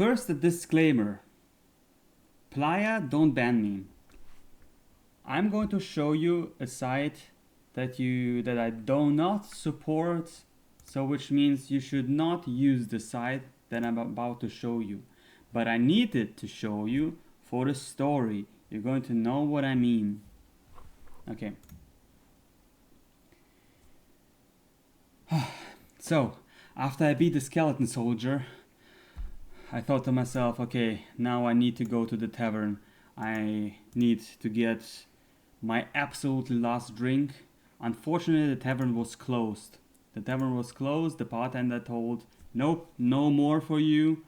first a disclaimer. Playa, don't ban me. I'm going to show you a site that I do not support, so which means you should not use the site that I'm about to show you. But I needed to show you for the story. You're going to know what I mean. Okay. So, after I beat the skeleton soldier, I thought to myself, okay, now I need to go to the tavern. I need to get my absolutely last drink. Unfortunately, the tavern was closed. The bartender told, nope, no more for you.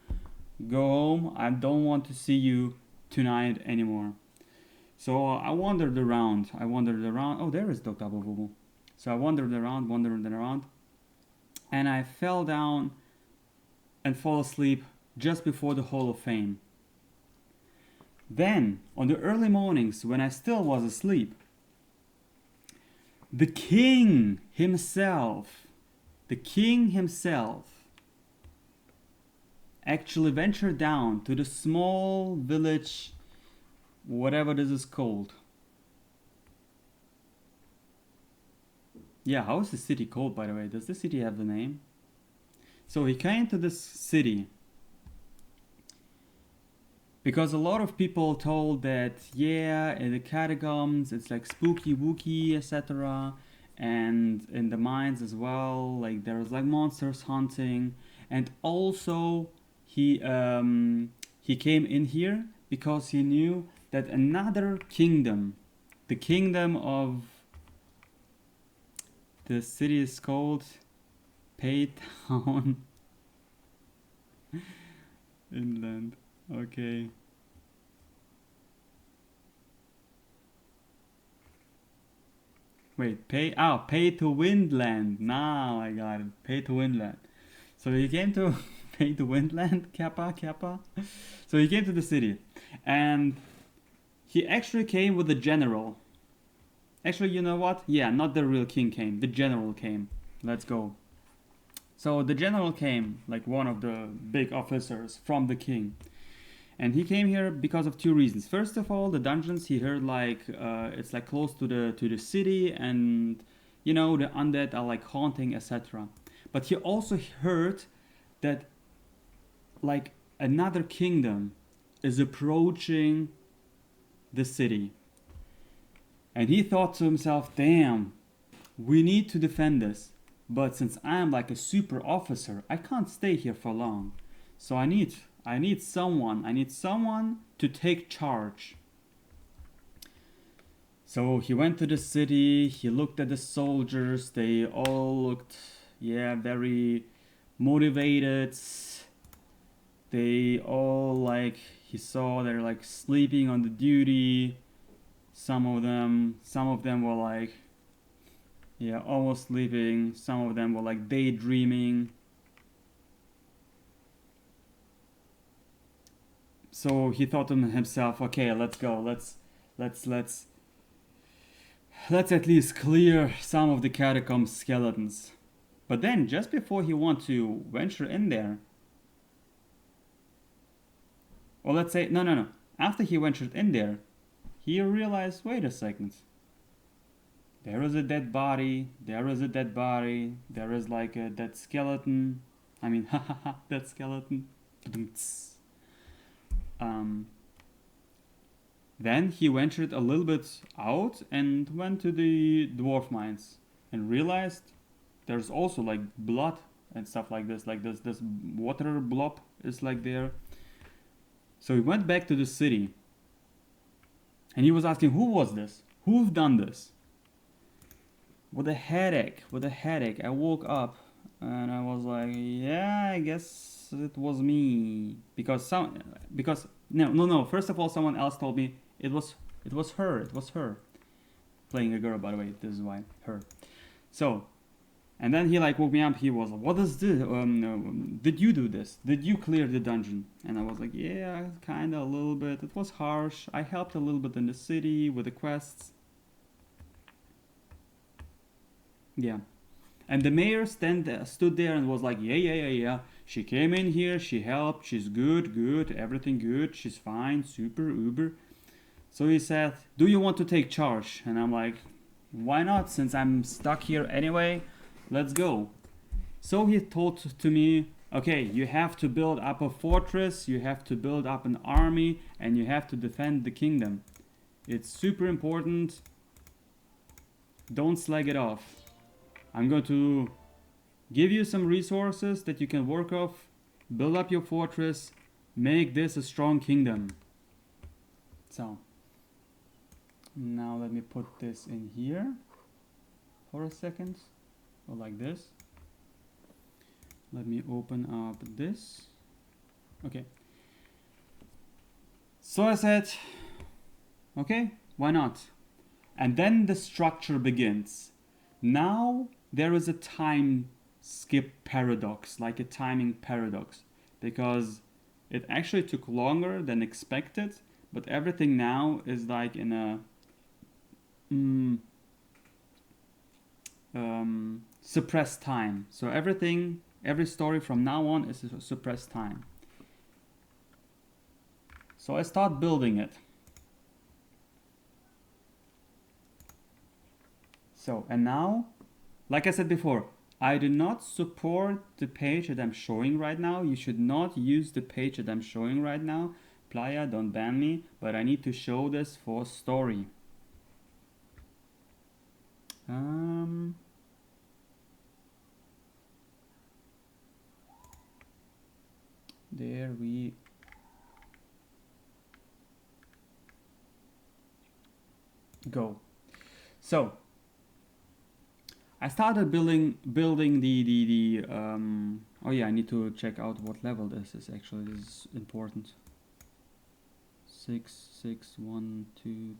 Go home. I don't want to see you tonight anymore. So I wandered around. Oh, there is Dr. Abububu. So I wandered around, and I fell down and fell asleep just before the Hall of Fame. Then, on the early mornings, when I still was asleep, the king himself actually ventured down to the small village, whatever this is called. Yeah, how is the city called, by the way? Does the city have the name? So he came to this city because a lot of people told that, yeah, in the catacombs it's like spooky wooky, etc. And in the mines as well, like there's like monsters hunting. And also he came in here because he knew that another kingdom, the kingdom of the city is called Paytown Inland. Okay. Wait, pay to Windland. Now I got it. Pay to Windland. So he came to pay to Windland, Kappa. So he came to the city, and he actually came with the general. Actually, you know what? Yeah, not the real king came. The general came. Let's go. So the general came, like one of the big officers from the king. And he came here because of two reasons. First of all, the dungeons, he heard like it's like close to the city, and you know the undead are like haunting, etc. But he also heard that like another kingdom is approaching the city. And he thought to himself, damn, we need to defend this. But since I am like a super officer, I can't stay here for long. So I need someone to take charge. So he went to the city, he looked at the soldiers, they all looked, yeah, very motivated. They all like, he saw they're like sleeping on the duty. Some of them were like, yeah, almost sleeping. Some of them were like daydreaming. So he thought to himself, okay, let's go. Let's at least clear some of the catacomb skeletons. But then, just before he wanted to venture in there, or let's say, no. After he ventured in there, he realized, wait a second. There is a dead body. There is like a dead skeleton. I mean, dead skeleton. Then he ventured a little bit out and went to the dwarf mines and realized there's also like blood and stuff like this water blob is like there. So he went back to the city and he was asking, who was this? Who've done this? With a headache. I woke up and I was like, yeah, I guess it was me. Because no. First of all, someone else told me it was her. Playing a girl, by the way. This is why her. So, and then he like woke me up. He was like, what is this? Did you do this? Did you clear the dungeon? And I was like, yeah, kinda a little bit. It was harsh. I helped a little bit in the city with the quests. Yeah. And the mayor stood there and was like, yeah. She came in here, she helped, she's good, everything good, she's fine, super, uber. So he said, do you want to take charge? And I'm like, why not? Since I'm stuck here anyway, let's go. So he told to me, okay, you have to build up a fortress, you have to build up an army, and you have to defend the kingdom. It's super important. Don't slag it off. I'm going to give you some resources that you can work off, build up your fortress, make this a strong kingdom. So now let me put this in here for a second, or like this. Let me open up this. Okay. So I said, okay, why not? And then the structure begins. Now there is a time skip paradox, like a timing paradox, because it actually took longer than expected, but everything now is like in a suppressed time. So every story from now on is a suppressed time. So I start building it. So, and now, like I said before, I do not support the page that I'm showing right now. You should not use the page that I'm showing right now. Playa, don't ban me, but I need to show this for story. There we go. So I started building the oh yeah, I need to check out what level this is. Actually, this is important. 6 6 1 2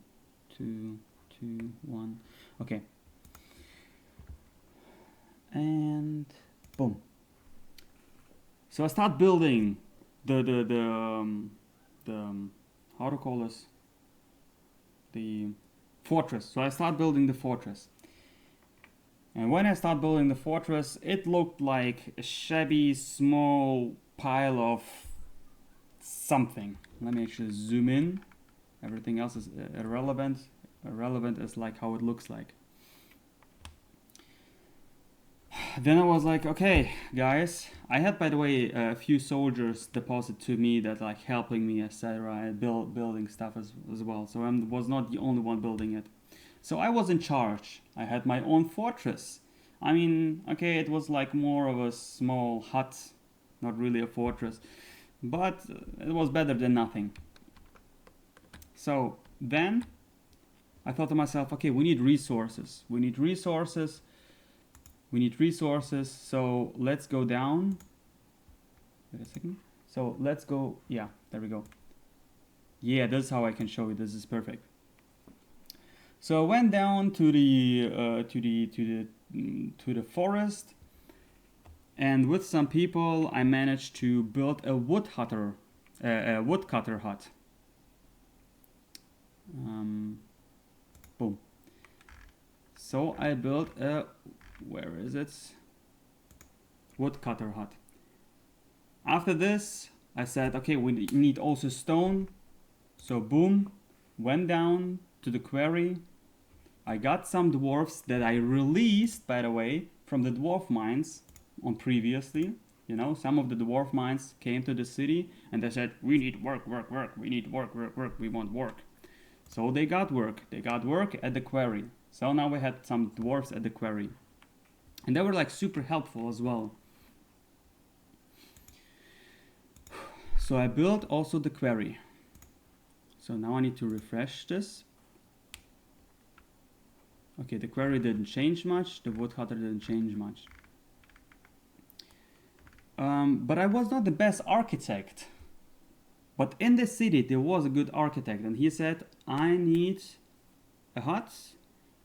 2 2 1. Okay, and boom. So I start building the how to call this, the fortress. So I start building the fortress. And when I start building the fortress, it looked like a shabby, small pile of something. Let me actually zoom in. Everything else is irrelevant. Irrelevant is like how it looks like. Then I was like, okay, guys. I had, by the way, a few soldiers deposit to me that like helping me, etc. Building stuff as well. So I was not the only one building it. So I was in charge. I had my own fortress. I mean, okay, it was like more of a small hut, not really a fortress, but it was better than nothing. So then I thought to myself, okay, we need resources. We need resources. We need resources. So let's go down. Wait a second. So let's go. Yeah, there we go. Yeah, this is how I can show you. This is perfect. So I went down to the forest, and with some people I managed to build a woodcutter hut. Boom. So I built a, where is it? Woodcutter hut. After this, I said, okay, we need also stone. So boom, went down to the quarry. I got some dwarfs that I released, by the way, from the dwarf mines on previously. You know, some of the dwarf mines came to the city and they said, we need work, we need work, we want work. So they got work at the quarry. So now we had some dwarfs at the quarry. And they were like super helpful as well. So I built also the quarry. So now I need to refresh this. Okay, the quarry didn't change much, the woodcutter didn't change much. But I was not the best architect. But in the city there was a good architect, and he said, I need a hut,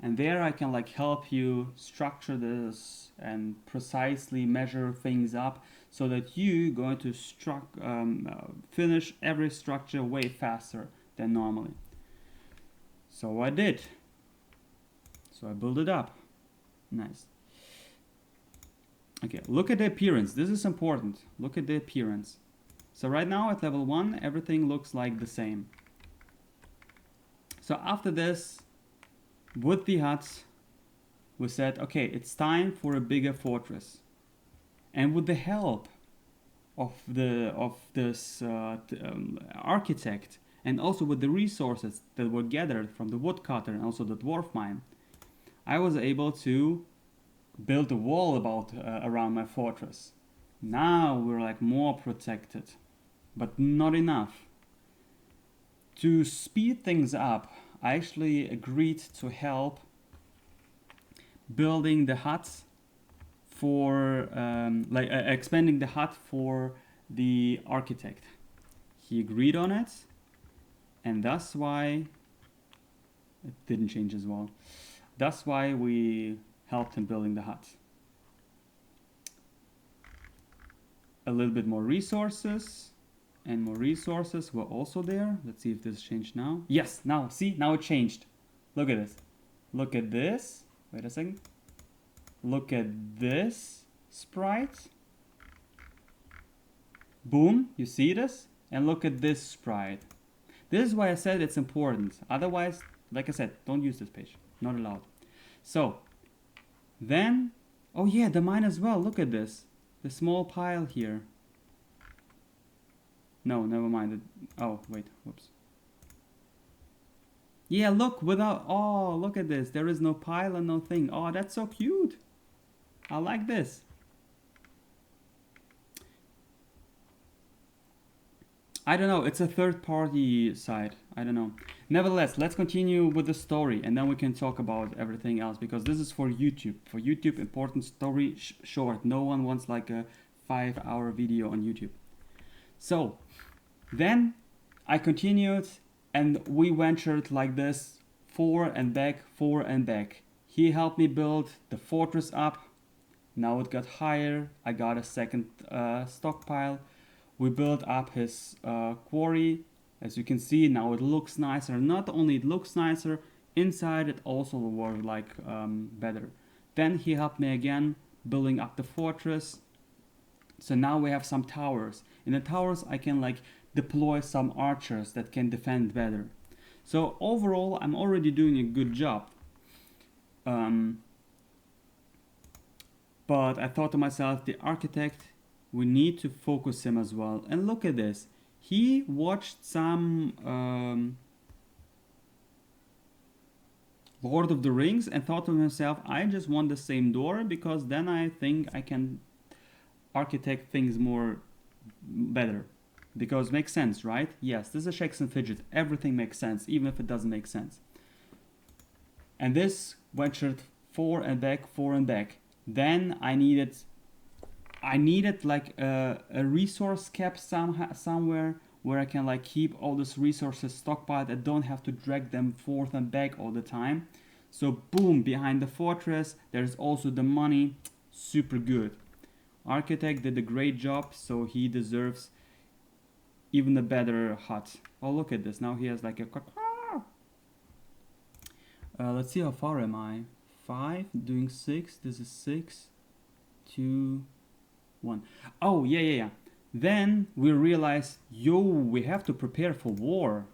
and there I can like help you structure this and precisely measure things up so that you going to finish every structure way faster than normally. So I did. So I built it up. Nice. Okay, look at the appearance. This is important. Look at the appearance. So right now at level 1, everything looks like the same. So after this, with the huts, we said, okay, it's time for a bigger fortress. And with the help of this architect, and also with the resources that were gathered from the woodcutter and also the dwarf mine, I was able to build a wall around my fortress. Now we're like more protected, but not enough. To speed things up, I actually agreed to help building the huts for expanding the hut for the architect. He agreed on it, and that's why it didn't change as well. That's why we helped him building the hut. A little bit more resources, and more resources were also there. Let's see if this changed now. Yes, now, see, now it changed. Look at this. Look at this. Wait a second. Look at this sprite. Boom, you see this? And look at this sprite. This is why I said it's important. Otherwise, like I said, don't use this page. Not allowed. So, then, oh yeah, the mine as well. Look at this. The small pile here. No, never mind. Oh, wait, whoops. Yeah, look, oh, look at this. There is no pile and no thing. Oh, that's so cute. I like this. I don't know, it's a third-party site. I don't know. Nevertheless, let's continue with the story, and then we can talk about everything else, because this is for YouTube. For YouTube, important story, short. No one wants like a 5-hour video on YouTube. So, then I continued, and we ventured like this, forward and back, forward and back. He helped me build the fortress up. Now it got higher. I got a second stockpile. We built up his quarry. As you can see, now it looks nicer. Not only it looks nicer, inside it also was like better. Then he helped me again building up the fortress. So now we have some towers. In the towers I can like deploy some archers that can defend better. So overall I'm already doing a good job. But I thought to myself, the architect, we need to focus him as well. And look at this. He watched some Lord of the Rings and thought to himself, I just want the same door because then I think I can architect things more better. Because it makes sense, right? Yes, this is a Shakes and Fidget. Everything makes sense, even if it doesn't make sense. And this ventured forward and back, forward and back. Then I needed like a resource cap somewhere where I can like keep all these resources stockpiled. I don't have to drag them forth and back all the time. So boom, behind the fortress, there's also the money. Super good. Architect did a great job, so he deserves even a better hut. Oh, look at this. Now he has like a... let's see how far am I. 5, doing 6. This is 6, 2, 1. Oh, yeah. Then we realized, yo, we have to prepare for war.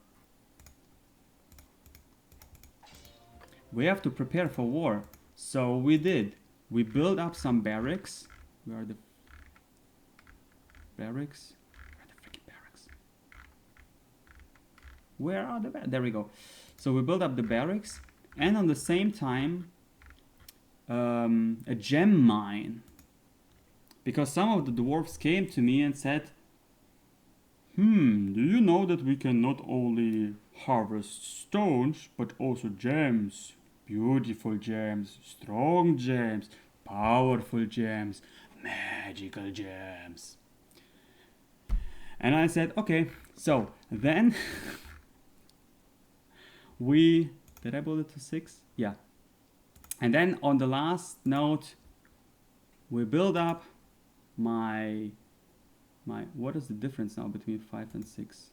We have to prepare for war. So we did. We built up some barracks. Where are the barracks? Where are the freaking barracks? Where are the barracks? There we go. So we built up the barracks, and on the same time, a gem mine. Because some of the dwarves came to me and said, do you know that we can not only harvest stones, but also gems? Beautiful gems, strong gems, powerful gems, magical gems. And I said, okay, so then did I build it to 6? Yeah. And then on the last note, we build up my what is the difference now between 5 and 6?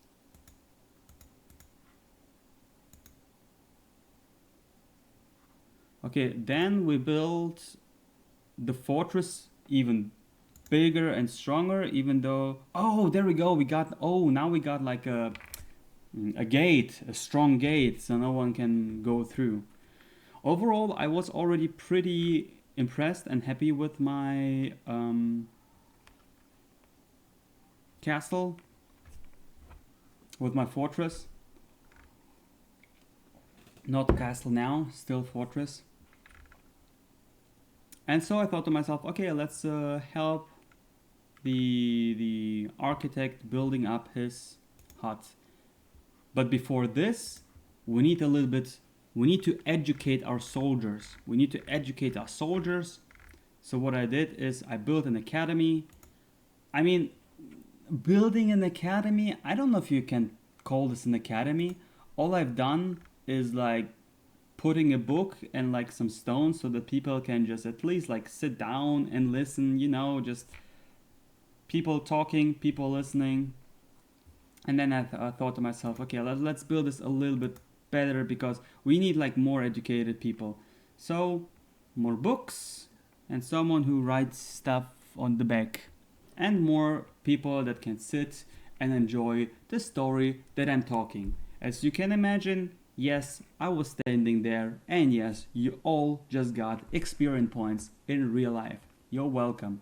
Okay, then we built the fortress even bigger and stronger, even though, oh, there we go, now we got like a gate, a strong gate, so no one can go through. Overall, I was already pretty impressed and happy with my castle, with my fortress. Not castle now, still fortress. And so I thought to myself, okay, let's help the architect building up his hut. But before this, we need to educate our soldiers. So what I did is I built an academy. I mean, building an academy, I don't know if you can call this an academy. All I've done is like putting a book and like some stones so that people can just at least like sit down and listen, just people talking, people listening. And then I thought to myself, okay, let's build this a little bit better because we need like more educated people. So more books and someone who writes stuff on the back, and more people that can sit and enjoy the story that I'm talking. As you can imagine, yes, I was standing there, and yes, you all just got experience points in real life. You're welcome.